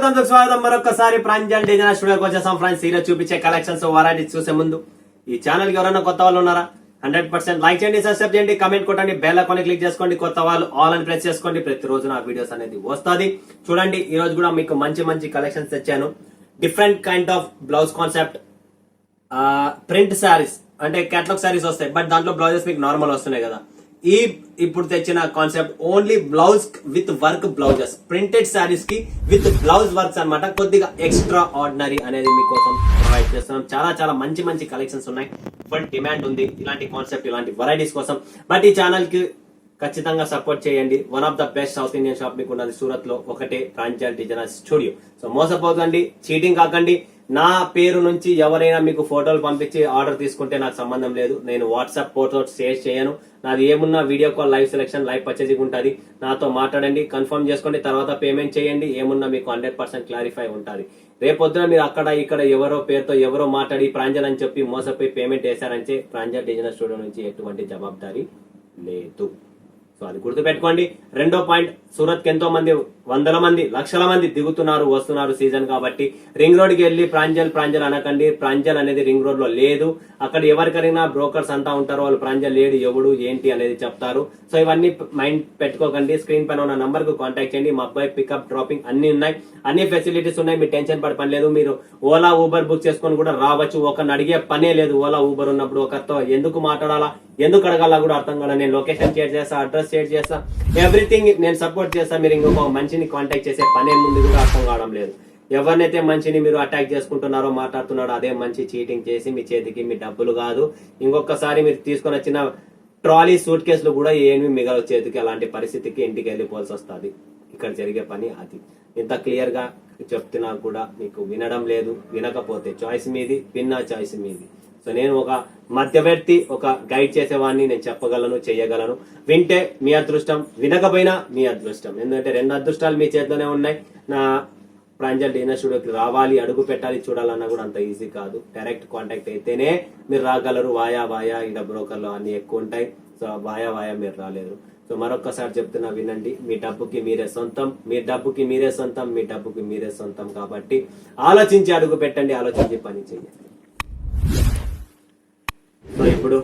స్వాగతం మరొకసారి ప్రాంజల్ డిజైనర్ స్టూడియోకి వచ్చేసాం ఫ్రెండ్స్. ఈరోజు చూపించే కలెక్షన్స్ వెరైటీస్ చూసే ముందు ఈ ఛానల్ కి ఎవరైనా కొత్త వాళ్ళు ఉన్నారా 100% లైక్ చేయండి, సబ్స్క్రైబ్ చేయండి, కామెంట్ కొట్టండి, బెల్ ఐకాన్ క్లిక్ చేసుకోండి. కొత్త వాళ్ళు ఆల్ అని ప్రెస్ చేసుకోండి. ప్రతిరోజు నా వీడియోస్ అనేది వస్తుంది చూడండి. ఈ రోజు కూడా మీకు మంచి మంచి కలెక్షన్స్ తెచ్చాను. Different kind of blouse concept, print saris అంటే కేటలాగ్ శారీస్ వస్తాయి, బట్ దాంట్లో బ్లౌజెస్ మీకు నార్మల్ వస్తున్నాయి కదా. ఇప్పుడు తెచ్చిన concept only blouse with work blouses, printed saris కి విత్ బ్లౌజ్ వర్క్స్ అన్నమాట. కొద్దిగా ఎక్స్ట్రా ఆర్డినరీ అనేది మీకోసం ప్రొవైడ్ చేస్తున్నాం. చాలా చాలా మంచి మంచి కలెక్షన్స్ ఉన్నాయి. ఫుల్ డిమాండ్ ఉంది ఇలాంటి కాన్సెప్ట్, ఇలాంటి వెరైటీస్ కోసం. బట్ ఈ ఛానల్ కి ఖచ్చితంగా సపోర్ట్ చేయండి. One of the best South Indian shop మీకు ఉన్నది సూరత్ లో, ఒకటే ప్రాంజల్ డిజైనర్ స్టూడియో. సో మోసపోకండి, చీటింగ్ కాకండి. నా పేరు నుంచి ఎవరైనా మీకు ఫోటోలు పంపించి ఆర్డర్ తీసుకుంటే నాకు సంబంధం లేదు. నేను వాట్సాప్ ఫోటో షేర్ చేయను. నాది ఏమున్నా video call, live selection, live purchasing ఉంటుంది. నాతో మాట్లాడండి, కన్ఫర్మ్ చేసుకోండి, తర్వాత పేమెంట్ చేయండి. ఏమున్నా మీకు 100% క్లారిఫై ఉంటుంది. రేపొద్దున మీరు అక్కడ ఇక్కడ ఎవరో పేరుతో ఎవరో మాట్లాడి ప్రాంజల్ అని చెప్పి మోసపోయి పేమెంట్ వేశారంటే ప్రాంజల్ డిజైనర్ స్టూడియో నుంచి ఎటువంటి జవాబారి లేదు. సో అది గుర్తుపెట్టుకోండి. రెండో పాయింట్, సూరత్ కి ఎంతో మంది, వందల మంది, లక్షల మంది దిగుతున్నారు, వస్తున్నారు సీజన్ కాబట్టి. రింగ్ రోడ్ కి వెళ్లి ప్రాంజల్ అనకండి. ప్రాంజల్ అనేది రింగ్ రోడ్ లో లేదు. అక్కడ ఎవరికైనా బ్రోకర్స్ అంతా ఉంటారు, వాళ్ళు ప్రాంజల్ లేడు, ఎవడు ఏంటి అనేది చెప్తారు. సో ఇవన్నీ మైండ్ పెట్టుకోకండి. స్క్రీన్ పైన ఉన్న నంబర్ కు కాంటాక్ట్ చేయండి. మా అబ్బాయి పికప్, డ్రాపింగ్ అన్ని ఉన్నాయి, అన్ని ఫెసిలిటీస్ ఉన్నాయి. మీరు టెన్షన్ పడే పని లేదు. మీరు ఓలా ఊబర్ బుక్ చేసుకొని కూడా రావచ్చు. ఒకరిని అడిగే పనే లేదు. ఓలా ఊబర్ ఉన్నప్పుడు ఒకరితో ఎందుకు మాట్లాడాలా, ఎందుకు అడగాలా కూడా అర్థం కాదు. నేను లొకేషన్ షేర్ చేస్తా, అడ్రస్ షేర్ చేస్తా, ఎవ్రీథింగ్ నేను సపోర్ట్ చేస్తా. మీరు ఇంకొక మనిషిని కాంటాక్ట్ చేసే పనే ముందు కూడా అర్థం కావడం లేదు. ఎవరినైతే మనిషిని మీరు అటాక్ చేసుకుంటున్నారో, మాట్లాడుతున్నారో అదే మంచి చీటింగ్ చేసి మీ చేతికి మీ డబ్బులు కాదు. ఇంకొకసారి మీరు తీసుకొని వచ్చిన ట్రాలీ, సూట్ కేసులు కూడా ఏమి మిగలవు చేతికి. అలాంటి పరిస్థితికి ఇంటికి వెళ్ళిపోవాల్సి వస్తుంది. ఇక్కడ జరిగే పని అది. ఇంత క్లియర్ గా చెప్తున్నా కూడా మీకు వినడం లేదు. వినకపోతే చాయిస్ మీది, విన్నా చాయిస్ మీది. సో నేను ఒక మధ్యవర్తి, ఒక గైడ్ చేసేవాడిని. నేను చెప్పగలను, చేయగలను. వింటే మీ అదృష్టం, వినకపోయినా మీ అదృష్టం. ఎందుకంటే రెండు అదృష్టాలు మీ చేతిలోనే ఉన్నాయి. నా ప్రాంజల్ డిజైనర్ స్టూడియోకి రావాలి, అడుగు పెట్టాలి, చూడాలన్నా కూడా అంత ఈజీ కాదు. డైరెక్ట్ కాంటాక్ట్ అయితేనే మీరు రాగలరు. వాయా ఈడ బ్రోకర్లు అన్ని ఎక్కువ ఉంటాయి. సో వాయా మీరు రాలేరు. సో మరొక్కసారి చెప్తున్నా, వినండి. మీ డబ్బుకి మీరే సొంతం, మీ డబ్బుకి మీరే సొంతం, మీ డబ్బుకి మీరే సొంతం. కాబట్టి ఆలోచించి అడుగు పెట్టండి, ఆలోచించి పని చేయండి. సో ఇప్పుడు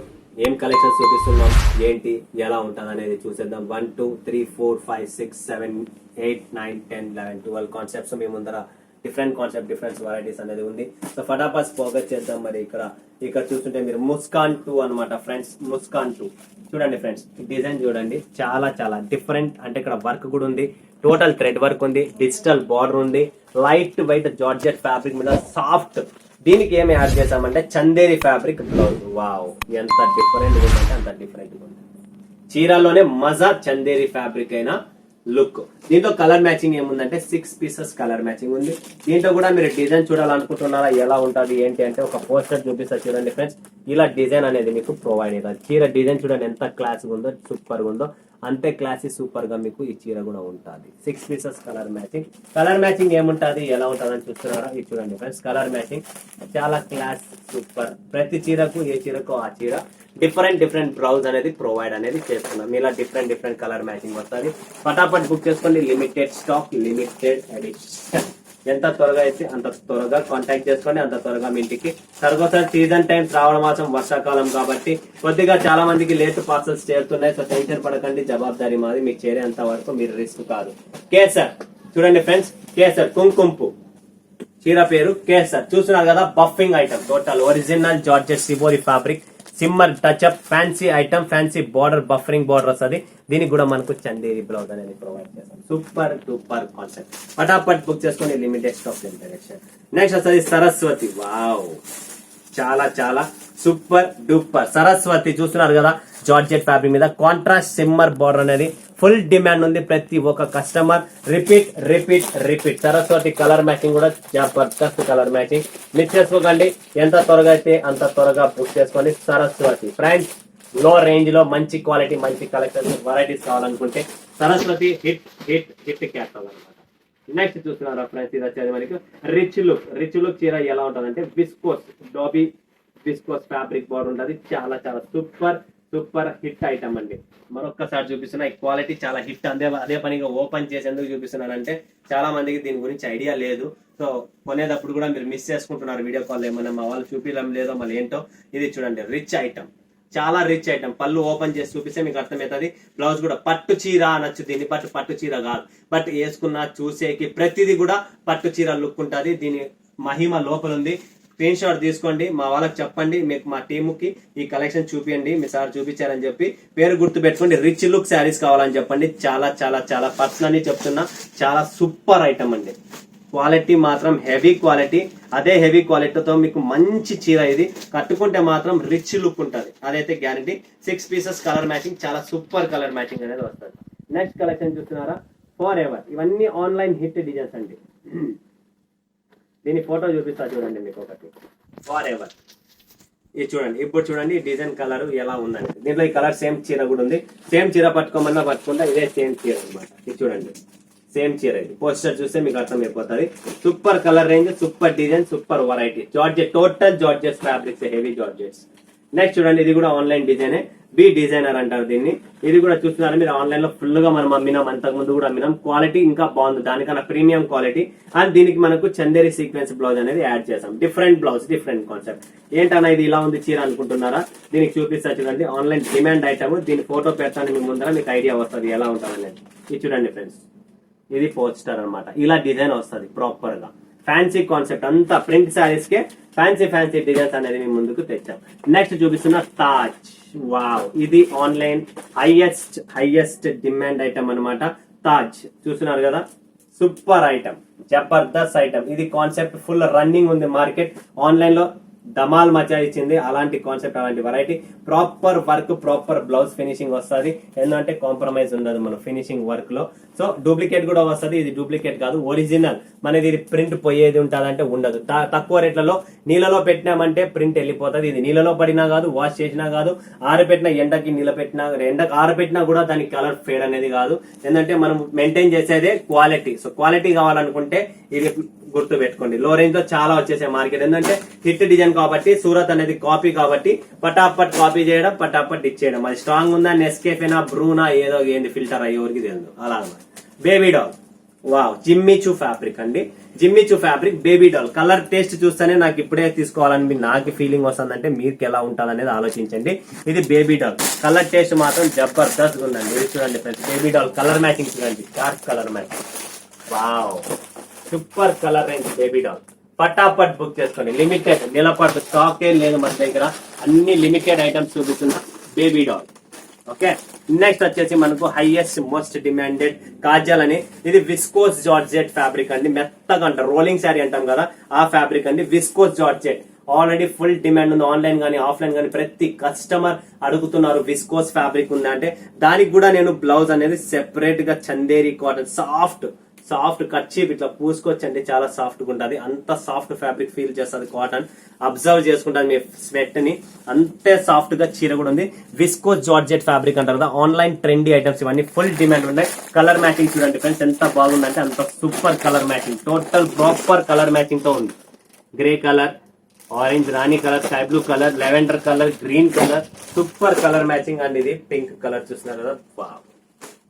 ఏం కలెక్షన్స్ చూపిస్తున్నాం, ఏంటి, ఎలా ఉంటుంది అనేది చూసేద్దాం. 1 2 3 4 5 6 7 8 9 10 11 12 కాన్సెప్ట్స్ మీ ముందర. డిఫరెంట్ కాన్సెప్ట్, డిఫరెంట్ వెరైటీస్ అనేది ఉంది. సో ఫటాఫట్ ఫోకస్ చేద్దాం. మరి ఇక్కడ చూస్తుంటే మీరు ముస్కాన్ 2 అనమాట ఫ్రెండ్స్. ముస్కాన్ 2 చూడండి ఫ్రెండ్స్. డిజైన్ చూడండి, చాలా చాలా డిఫరెంట్. అంటే ఇక్కడ వర్క్ కూడా ఉంది, టోటల్ థ్రెడ్ వర్క్ ఉంది, డిజిటల్ బార్డర్ ఉంది, లైట్ వైట్ జార్జెట్ ఫ్యాబ్రిక్ మీద సాఫ్ట్. దీనికి ఏమి యాడ్ చేసామంటే చందేరి ఫ్యాబ్రిక్ బ్లౌజ్. వావ్, ఎంత డిఫరెంట్ ఉందంటే అంత డిఫరెంట్ ఉంది. చీరలోనే మజా చందేరి ఫ్యాబ్రిక్ అయినా లుక్. దీంట్లో కలర్ మ్యాచింగ్ ఏముందంటే 6 పీసెస్ కలర్ మ్యాచింగ్ ఉంది. దీంట్లో కూడా మీరు డిజైన్ చూడాలనుకుంటున్నారా, ఎలా ఉంటుంది ఏంటి అంటే ఒక పోస్టర్ చూపిస్తా చూడండి ఫ్రెండ్స్. ఇలా డిజైన్ అనేది మీకు ప్రొవైడ్ అవుతుంది. చీర డిజైన్ చూడండి ఎంత క్లాస్ ఉందో, సూపర్ గా ఉందో. అంతే క్లాసీ సూపర్ గా మీకు ఈ చీర కూడా ఉంటుంది. 6 pieces colour matching. Colour matching ఏముంటుంది, ఎలా ఉంటుంది అని చూస్తున్నారా, ఇది చూడండి ఫ్రెండ్స్. కలర్ మ్యాచింగ్ చాలా క్లాస్, సూపర్. ప్రతి చీరకు, ఏ చీరకు ఆ చీర డిఫరెంట్ బ్లౌజ్ అనేది ప్రొవైడ్ అనేది చేస్తున్నాం. ఇలా డిఫరెంట్ కలర్ మ్యాచింగ్ వస్తుంది. ఫటాఫట్ బుక్ చేసుకోండి. Limited stock, limited edition. ఎంత త్వరగా అయితే అంత త్వరగా కాంటాక్ట్ చేసుకోండి, అంత త్వరగా మీ ఇంటికి. తర్వాత సీజన్ టైం, శ్రావణ మాసం, వర్షాకాలం కాబట్టి కొద్దిగా చాలా మందికి లేట్ పార్సల్స్ చేరుతున్నాయి. సో టెన్షన్ పడకండి, జవాబారి మాది. మీకు చేరేంత వరకు మీరు రిస్క్ కాదు. కేసర్ చూడండి ఫ్రెండ్స్, కేసర్ కుంకుంపు చీర పేరు కేసర్. చూస్తున్నారు కదా, buffing item, total original georgette shibori fabric, shimmer touch up, fancy item, fancy border, buffering border వస్తుంది. దీనికి కూడా మనకు చందేరి బ్లౌజ్ అనేది ప్రొవైడ్ చేస్తాం. Super duper concept. ఫటాఫట్ బుక్ చేసుకుని, limited stock, limited edition. Next వస్తుంది సరస్వతి. వావ్, చాలా చాలా సూపర్ డూపర్ సరస్వతి. చూస్తున్నారు కదా, జార్జెట్ ఫ్యాబ్రిక్ మీద కాంట్రాస్ట్ సిమ్మర్ బార్డర్ అనేది ఫుల్ డిమాండ్ ఉంది. ప్రతి ఒక్క customer repeat. Saraswati colour matching కూడా జబర్దస్త్ కలర్ మ్యాచింగ్. మిస్ చేసుకోకండి. ఎంత త్వరగా అయితే అంత త్వరగా బుక్ చేసుకొని. సరస్వతి ఫ్రెండ్స్, లో రేంజ్ లో మంచి క్వాలిటీ, మంచి కలెక్షన్, వెరైటీస్ కావాలనుకుంటే సరస్వతి హిట్ క్యాటలాగ్ అనమాట. నెక్స్ట్ చూస్తున్నారా ఫ్రెండ్స్, ఇది వచ్చేది మనకి రిచ్ లుక్ చీర. ఎలా ఉంటుంది అంటే viscose, dobby viscose fabric border ఉంటుంది. చాలా చాలా సూపర్ సూపర్ హిట్ ఐటమ్ అండి. మరొక్కసారి చూపిస్తున్నా, ఈ క్వాలిటీ చాలా హిట్. అదే పనిగా ఓపెన్ చేసి ఎందుకు చూపిస్తున్నానంటే చాలా మందికి దీని గురించి ఐడియా లేదు. సో కొనేటప్పుడు కూడా మీరు మిస్ చేసుకుంటున్నారు. వీడియో కాల్ ఏమన్నా మా వాళ్ళు చూపించడం లేదో మళ్ళీ ఏంటో. ఇది చూడండి, రిచ్ ఐటమ్, చాలా రిచ్ ఐటమ్. పళ్ళు ఓపెన్ చేసి చూపిస్తే మీకు అర్థమవుతుంది. బ్లౌజ్ కూడా పట్టు చీర అనొచ్చు దీన్ని, బట్ పట్టు చీర కాదు. బట్ వేసుకున్న చూసేకి ప్రతిదీ కూడా పట్టు చీర లుక్ ఉంటుంది. దీని మహిమ లోపల ఉంది. స్క్రీన్ షాట్ తీసుకోండి, మా వాళ్ళకి చెప్పండి, మీకు మా టీముకి ఈ కలెక్షన్ చూపియండి, మీ సార్ చూపించారని చెప్పి పేరు గుర్తు పెట్టుకోండి. రిచ్ లుక్ శారీస్ కావాలని చెప్పండి. చాలా చాలా చాలా పర్సనల్లీ చెప్తున్నా, చాలా సూపర్ ఐటమ్ అండి. క్వాలిటీ మాత్రం హెవీ క్వాలిటీ. అదే హెవీ క్వాలిటీతో మీకు మంచి చీర, ఇది కట్టుకుంటే మాత్రం రిచ్ లుక్ ఉంటుంది, అదైతే గ్యారంటీ. 6 పీసెస్ కలర్ మ్యాచింగ్, చాలా సూపర్ కలర్ మ్యాచింగ్ అనేది వస్తుంది. నెక్స్ట్ కలెక్షన్ చూస్తున్నారా, ఫర్ ఎవర్. ఇవన్నీ ఆన్లైన్ హిట్ డిజైన్స్ అండి. దీని ఫోటో చూపిస్తా చూడండి మీకు ఒకటి. ఫర్ ఎవర్ ఇది చూడండి. ఇప్పుడు చూడండి డిజైన్ కలర్ ఎలా ఉందండి. దీంట్లో ఈ కలర్ సేమ్ చీర కూడా ఉంది. సేమ్ చీర పట్టుకోమన్నా పట్టుకుంటా, ఇదే సేమ్ చీర అనమాట. ఇది చూడండి, సేమ్ చీర. ఇది పోస్టర్ చూస్తే మీకు అర్థం అయిపోతుంది. Super colour range, super design, super variety. Georgette, total georgette fabrics, heavy georgettes. Next చూడండి, ఇది కూడా ఆన్లైన్ డిజైనే. బి డిజైనర్ అంటారు దీన్ని. ఇది కూడా చూస్తున్నారు మీరు, ఆన్లైన్ లో ఫుల్ గా మనం అమ్మినాం, అంతకు ముందు కూడా అమ్మినాం. క్వాలిటీ ఇంకా బాగుంది, దానికన్నా ప్రీమియం క్వాలిటీ. అండ్ దీనికి మనకు చందేరి సీక్వెన్స్ బ్లౌజ్ అనేది యాడ్ చేసాం. Different blouse, different concept. ఏంటన్నా ఇది ఇలా ఉంది చీర అనుకుంటున్నారా? దీనికి చూపిస్తా చూడండి, ఆన్లైన్ డిమాండ్ ఐటమ్. దీని ఫోటో పెడతాను మీ ముందర, మీకు ఐడియా వస్తుంది ఎలా ఉంటుంది అనేది. ఇది చూడండి ఫ్రెండ్స్, ఇది పోస్టర్ అన్నమాట. ఇలా డిజైన్ వస్తుంది ప్రాపర్ గా. ఫ్యాన్సీ కాన్సెప్ట్ అంతా ప్రింట్ శారీస్ కే ఫ్యాన్సీ ఫ్యాన్సీ డిజైన్స్ అనేది మీ ముందుకు తెచ్చాం. నెక్స్ట్ చూపిస్తున్న తాజ్. వావ్, ఇది ఆన్లైన్ హైయెస్ట్ డిమాండ్ ఐటమ్ అన్నమాట. తాజ్ చూస్తున్నారు కదా, సూపర్ ఐటమ్, జబర్దస్త్ ఐటమ్. ఇది కాన్సెప్ట్ ఫుల్ రన్నింగ్ ఉంది మార్కెట్. ఆన్లైన్ లో ధమాల్ మచా ఇచ్చింది. అలాంటి కాన్సెప్ట్, అలాంటి variety. Proper work, proper blouse finishing వస్తుంది. ఏంటంటే కాంప్రమైజ్ ఉండదు మన ఫినిషింగ్ వర్క్ లో. సో డూప్లికేట్ కూడా వస్తుంది. ఇది డూప్లికేట్ కాదు, ఒరిజినల్. మనది ఇది ప్రింట్ పోయేది ఉంటుందంటే ఉండదు. తక్కువ రేట్లలో నీళ్ళలో పెట్టినామంటే ప్రింట్ వెళ్ళిపోతుంది. ఇది నీళ్ళలో పడినా కాదు, వాష్ చేసినా కాదు, ఆరబెట్టినా, ఎండకి నీళ్ళ పెట్టినా, ఎండకు ఆరబెట్టినా కూడా దానికి కలర్ ఫేడ్ అనేది కాదు. ఏంటంటే మనం మెయింటైన్ చేసేదే క్వాలిటీ. సో క్వాలిటీ కావాలనుకుంటే ఇది గుర్తు పెట్టుకోండి. లో రేంజ్ లో చాలా వచ్చేసే మార్కెట్. ఏంటంటే హిట్ డిజైన్ కాబట్టి, సూరత్ అనేది కాపీ కాబట్టి పటాపట్ కాపీ చేయడం, పటాపట్ ఇచ్చేయడం. అది స్ట్రాంగ్ ఉందా, నెస్కేఫేనా, బ్రూనా, ఏదో ఏంది ఫిల్టర్ ఎవరికి తెలియదు. అలా baby doll. Wow, Jimmy Choo fabric అండి. Jimmy Choo fabric, baby doll. Colour taste చూస్తేనే నాకు ఇప్పుడే తీసుకోవాలని నాకు ఫీలింగ్ వస్తుందంటే మీకు ఎలా ఉంటుంది అనేది ఆలోచించండి. ఇది బేబీ డాల్. కలర్ టేస్ట్ మాత్రం జబర్దస్త్ ఉందండి. ఇది చూడండి friends, baby doll colour matching చూడండి, dark colour matching. Wow, super colour range baby doll. పటాపట్ బుక్ చేసుకోండి. లిమిటెడ్, నిలబడి స్టాక్ ఏ లేదు మన దగ్గర. అన్ని లిమిటెడ్ ఐటమ్స్ చూపిస్తున్న బేబీ డాల్. ఓకే, నెక్స్ట్ వచ్చేసి మనకు హైయెస్ట్ మోస్ట్ డిమాండెడ్ కాజల్ అని. ఇది విస్కోస్ జార్జెట్ ఫ్యాబ్రిక్ అండి. మెత్తగా అంటారు, రోలింగ్ శారీ అంటాం కదా, ఆ ఫ్యాబ్రిక్ అండి. Viscose georgette already full demand ఉంది. ఆన్లైన్ గానీ ఆఫ్లైన్ గానీ ప్రతి కస్టమర్ అడుగుతున్నారు విస్కోస్ ఫ్యాబ్రిక్ ఉందా అంటే. దానికి కూడా నేను బ్లౌజ్ అనేది సెపరేట్ గా చందేరి కాటన్ సాఫ్ట్ కర్చీఫ్ ఇట్లా పూసుకోవచ్చండి. చాలా సాఫ్ట్ గా ఉంటుంది. అంత సాఫ్ట్ ఫ్యాబ్రిక్ ఫీల్ చేస్తుంది కాటన్. అబ్జర్వ్ చేసుకుంటుంది మీ స్వెట్ ని. అంతే సాఫ్ట్ గా చీర కూడా ఉంది. విస్కోస్ జార్జెట్ ఫ్యాబ్రిక్ అంటారు కదా, ఆన్లైన్ ట్రెండీ ఐటమ్స్ ఇవన్నీ ఫుల్ డిమాండ్ ఉన్నాయి. కలర్ మ్యాచింగ్ చూడండి ఫ్రెండ్స్, ఎంత బాగుందంటే అంత super colour matching. Total proper colour matching తో ఉంది. గ్రే కలర్, ఆరెంజ్, రాణి colour, sky blue colour, lavender colour, green colour, super colour matching అండి. ఇది పింక్ కలర్ చూస్తున్నారు కదా, వావ్.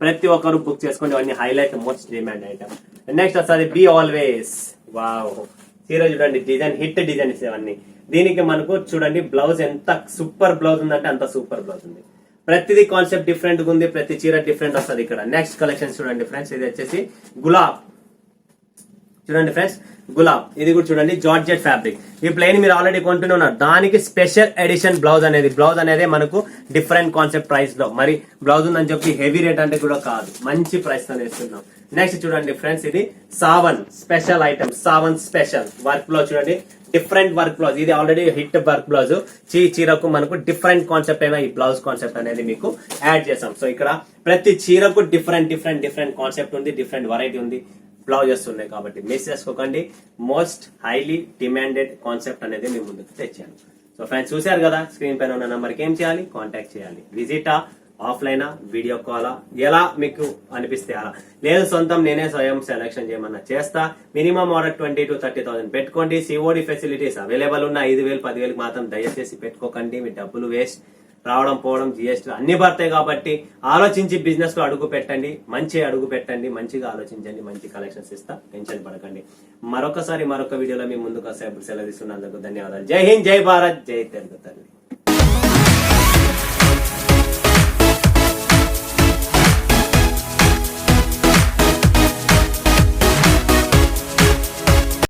ప్రతి ఒక్కరు బుక్ చేసుకోండి. అవన్నీ highlight most demand item. Next వస్తుంది బి ఆల్వేస్. వావ్, చీర చూడండి, డిజైన్ హిట్ డిజైన్స్ ఇవన్నీ. దీనికి మనకు చూడండి బ్లౌజ్ ఎంత సూపర్ బ్లౌజ్ ఉందంటే అంత సూపర్ బ్లౌజ్ ఉంది. ప్రతిదీ కాన్సెప్ట్ డిఫరెంట్ గా ఉంది. ప్రతి చీర డిఫరెంట్ వస్తుంది ఇక్కడ. నెక్స్ట్ కలెక్షన్ చూడండి ఫ్రెండ్స్, ఇది వచ్చేసి గులాబ్. చూడండి ఫ్రెండ్స్, గులాబ్. ఇది కూడా చూడండి జార్జెట్ ఫ్యాబ్రిక్. ఈ ప్లెయిన్ మీరు ఆల్రెడీ కొంటూనే ఉన్నారు. దానికి స్పెషల్ ఎడిషన్ బ్లౌజ్ అనేది మనకు డిఫరెంట్ కాన్సెప్ట్ ప్రైస్ లో. మరి బ్లౌజ్ ఉందని చెప్పి హెవీ రేట్ అంటే కూడా కాదు, మంచి ప్రైస్ తో వేస్తున్నాం. నెక్స్ట్ చూడండి ఫ్రెండ్స్, ఇది Sawan special item. Sawan special work blouse చూడండి, డిఫరెంట్ వర్క్ బ్లౌజ్. ఇది ఆల్రెడీ హిట్ వర్క్ బ్లౌజ్. చీరకు మనకు డిఫరెంట్ కాన్సెప్ట్ అయినా ఈ బ్లౌజ్ కాన్సెప్ట్ అనేది మీకు యాడ్ చేసాం. సో ఇక్కడ ప్రతి చీరకు డిఫరెంట్ కాన్సెప్ట్ ఉంది, డిఫరెంట్ వెరైటీ ఉంది, బ్లౌజెస్ ఉన్నాయి. కాబట్టి మిస్ చేసుకోకండి. మోస్ట్ హైలీ డిమాండెడ్ కాన్సెప్ట్ అనేది మీ ముందుకు తెచ్చాను. సో ఫ్రెండ్స్ చూశారు కదా, స్క్రీన్ పైన ఉన్న నంబర్కి ఏం చేయాలి, కాంటాక్ట్ చేయాలి. విజిటా, ఆఫ్లైనా, వీడియో కాలా, ఎలా మీకు అనిపిస్తే అలా. లేదు సొంతం నేనే స్వయం సెలెక్షన్ చేయమన్నా చేస్తా. మినిమం ఆర్డర్ 20,000 to 30,000 పెట్టుకోండి. సిఓడి ఫెసిలిటీస్ అవైలబుల్ ఉన్న 5,000 10,000 మాత్రం దయచేసి పెట్టుకోకండి, మీ డబ్బులు వేస్ట్. రావడం పోవడం జిఎస్టీ అన్ని పడతాయి కాబట్టి ఆలోచించి బిజినెస్ లో అడుగు పెట్టండి, మంచి అడుగు పెట్టండి, మంచిగా ఆలోచించండి, మంచి కలెక్షన్స్ ఇస్తా, టెన్షన్ పడకండి. మరొక వీడియోలో మీ ముందుకు సెలవు తీసుకున్నందుకు ధన్యవాదాలు. జై హింద్, జై భారత్, జై తెలుగు తల్లి.